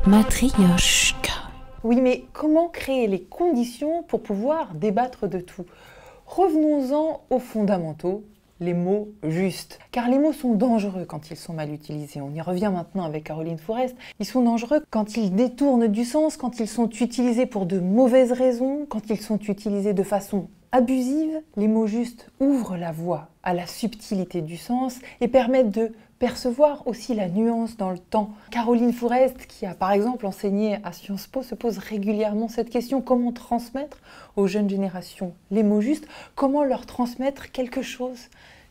Matryoshka. Oui, mais comment créer les conditions pour pouvoir débattre de tout? Revenons-en aux fondamentaux, les mots justes. Car les mots sont dangereux quand ils sont mal utilisés. On y revient maintenant avec Caroline Fourest. Ils sont dangereux quand ils détournent du sens, quand ils sont utilisés pour de mauvaises raisons, quand ils sont utilisés de façon abusive. Les mots justes ouvrent la voie à la subtilité du sens et permettent de percevoir aussi la nuance dans le temps. Caroline Fourest, qui a par exemple enseigné à Sciences Po, se pose régulièrement cette question: comment transmettre aux jeunes générations les mots justes? Comment leur transmettre quelque chose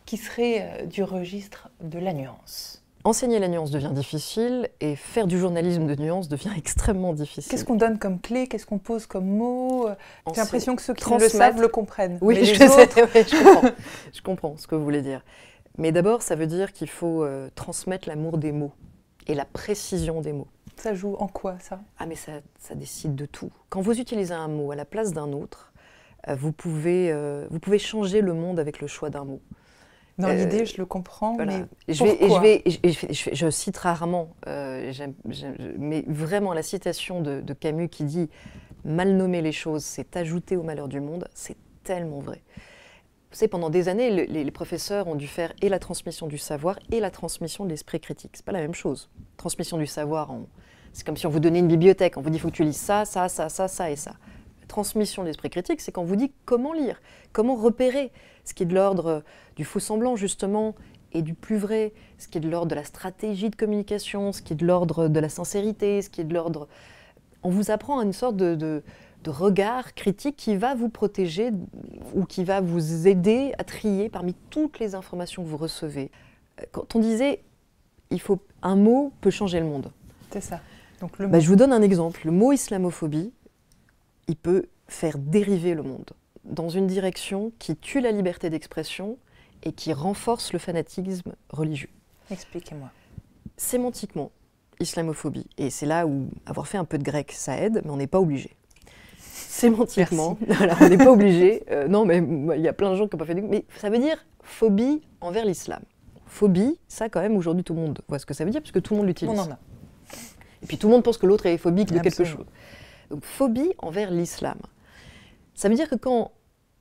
qui serait du registre de la nuance? Enseigner la nuance devient difficile et faire du journalisme de nuance devient extrêmement difficile. Qu'est-ce qu'on donne comme clé? Qu'est-ce qu'on pose comme mot? J'ai l'impression que ceux qui le transmettre... savent le comprennent. Oui, mais je les autres... sais, ouais, je comprends. Je comprends ce que vous voulez dire. Mais d'abord, ça veut dire qu'il faut transmettre l'amour des mots et la précision des mots. Ça joue en quoi, ça? Ah, mais ça décide de tout. Quand vous utilisez un mot à la place d'un autre, vous pouvez changer le monde avec le choix d'un mot. Dans l'idée, je le comprends, voilà. mais pourquoi? Je cite rarement, mais vraiment la citation de Camus qui dit « Mal nommer les choses, c'est ajouter au malheur du monde », c'est tellement vrai. Vous savez, pendant des années, les professeurs ont dû faire et la transmission du savoir et la transmission de l'esprit critique. C'est pas la même chose. Transmission du savoir, c'est comme si on vous donnait une bibliothèque, on vous dit « il faut que tu lises ça, ça, ça, ça, ça et ça ». Transmission de l'esprit critique, c'est quand on vous dit comment lire, comment repérer ce qui est de l'ordre du faux-semblant, justement, et du plus vrai, ce qui est de l'ordre de la stratégie de communication, ce qui est de l'ordre de la sincérité, ce qui est de l'ordre... On vous apprend à une sorte de regard critique qui va vous protéger ou qui va vous aider à trier parmi toutes les informations que vous recevez. Quand on disait « un mot peut changer le monde », c'est ça. Donc, le mot... je vous donne un exemple. Le mot islamophobie, il peut faire dériver le monde dans une direction qui tue la liberté d'expression et qui renforce le fanatisme religieux. Expliquez-moi. Sémantiquement, islamophobie, et c'est là où avoir fait un peu de grec, ça aide, mais on n'est pas obligé. Sémantiquement, voilà, on n'est pas obligé. Non, mais il y a plein de gens qui n'ont pas fait de... Mais ça veut dire phobie envers l'islam. Phobie, ça quand même, aujourd'hui, tout le monde voit ce que ça veut dire, parce que tout le monde l'utilise. On en a. Et puis tout le monde pense que l'autre est phobique de quelque Absolument. chose. Donc, phobie envers l'islam. Ça veut dire que quand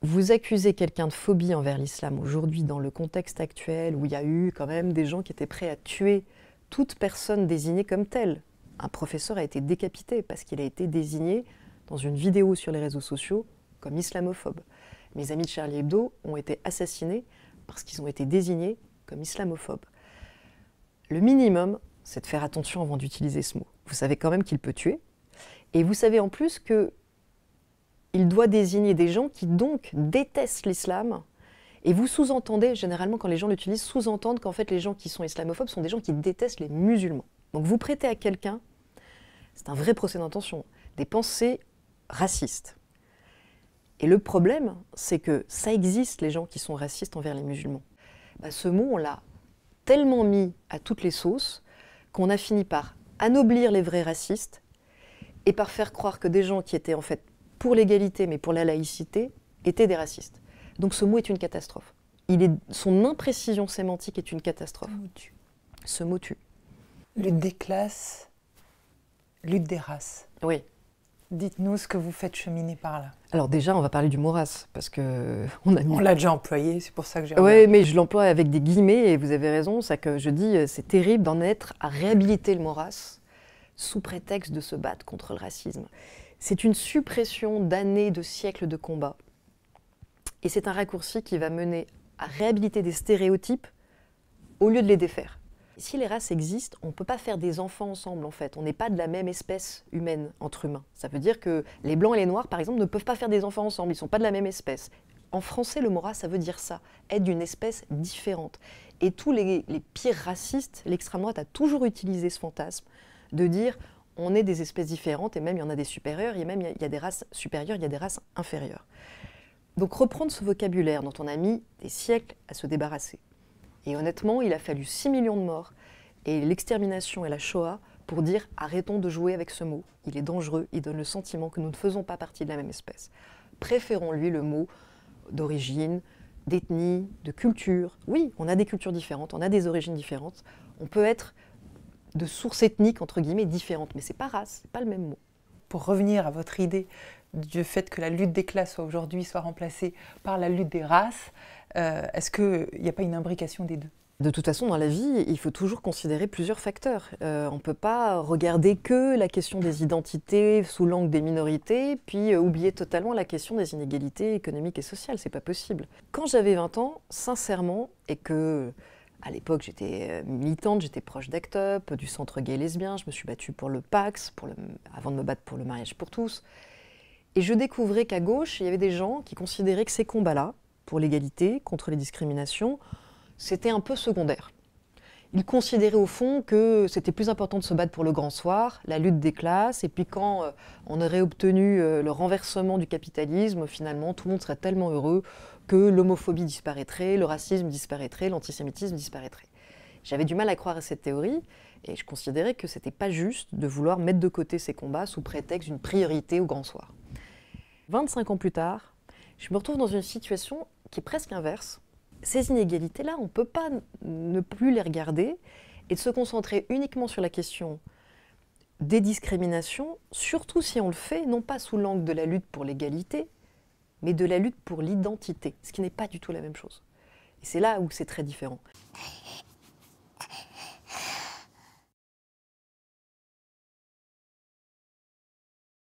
vous accusez quelqu'un de phobie envers l'islam aujourd'hui, dans le contexte actuel, où il y a eu quand même des gens qui étaient prêts à tuer toute personne désignée comme telle. Un professeur a été décapité parce qu'il a été désigné dans une vidéo sur les réseaux sociaux comme islamophobe. Mes amis de Charlie Hebdo ont été assassinés parce qu'ils ont été désignés comme islamophobes. Le minimum, c'est de faire attention avant d'utiliser ce mot. Vous savez quand même qu'il peut tuer. Et vous savez en plus qu'il doit désigner des gens qui donc détestent l'islam. Et vous sous-entendez, généralement quand les gens l'utilisent, sous-entendent qu'en fait les gens qui sont islamophobes sont des gens qui détestent les musulmans. Donc vous prêtez à quelqu'un, c'est un vrai procès d'intention, des pensées racistes. Et le problème, c'est que ça existe, les gens qui sont racistes envers les musulmans. Ce mot, on l'a tellement mis à toutes les sauces qu'on a fini par anoblir les vrais racistes et par faire croire que des gens qui étaient en fait pour l'égalité mais pour la laïcité étaient des racistes. Donc ce mot est une catastrophe. Son imprécision sémantique est une catastrophe. Ce mot tue. Lutte des classes, lutte des races. Oui. Dites-nous ce que vous faites cheminer par là. Alors déjà, on va parler du mot race, parce que on l'a déjà employé, c'est pour ça que j'ai... Oui, mais je l'emploie avec des guillemets, et vous avez raison, c'est que je dis c'est terrible d'en être à réhabiliter le mot race sous prétexte de se battre contre le racisme. C'est une suppression d'années, de siècles de combat. Et c'est un raccourci qui va mener à réhabiliter des stéréotypes au lieu de les défaire. Si les races existent, on ne peut pas faire des enfants ensemble, en fait. On n'est pas de la même espèce humaine entre humains. Ça veut dire que les blancs et les noirs, par exemple, ne peuvent pas faire des enfants ensemble. Ils ne sont pas de la même espèce. En français, le mot race, ça veut dire ça, être d'une espèce différente. Et tous les pires racistes, l'extrême droite a toujours utilisé ce fantasme de dire on est des espèces différentes, et même il y en a des supérieures, et même il y a des races supérieures, il y a des races inférieures. Donc reprendre ce vocabulaire dont on a mis des siècles à se débarrasser. Et honnêtement, il a fallu 6 millions de morts et l'extermination et la Shoah pour dire arrêtons de jouer avec ce mot. Il est dangereux, il donne le sentiment que nous ne faisons pas partie de la même espèce. Préférons-lui le mot d'origine, d'ethnie, de culture. Oui, on a des cultures différentes, on a des origines différentes. On peut être de sources ethniques, entre guillemets, différentes. Mais c'est pas race, c'est pas le même mot. Pour revenir à votre idée du fait que la lutte des classes soit remplacée par la lutte des races, est-ce qu'il n'y a pas une imbrication des deux? De toute façon, dans la vie, il faut toujours considérer plusieurs facteurs. On ne peut pas regarder que la question des identités sous l'angle des minorités, puis oublier totalement la question des inégalités économiques et sociales. C'est pas possible. Quand j'avais 20 ans, sincèrement, et que à l'époque j'étais militante, j'étais proche d'ACT UP, du centre gay lesbien, je me suis battue pour le Pax, avant de me battre pour le mariage pour tous. Et je découvrais qu'à gauche, il y avait des gens qui considéraient que ces combats-là, pour l'égalité, contre les discriminations, c'était un peu secondaire. Ils considéraient au fond que c'était plus important de se battre pour le grand soir, la lutte des classes, et puis quand on aurait obtenu le renversement du capitalisme, finalement tout le monde serait tellement heureux que l'homophobie disparaîtrait, le racisme disparaîtrait, l'antisémitisme disparaîtrait. J'avais du mal à croire à cette théorie, et je considérais que c'était pas juste de vouloir mettre de côté ces combats sous prétexte d'une priorité au grand soir. 25 ans plus tard, je me retrouve dans une situation qui est presque inverse. Ces inégalités-là, on ne peut pas ne plus les regarder et de se concentrer uniquement sur la question des discriminations, surtout si on le fait non pas sous l'angle de la lutte pour l'égalité, mais de la lutte pour l'identité, ce qui n'est pas du tout la même chose. Et c'est là où c'est très différent.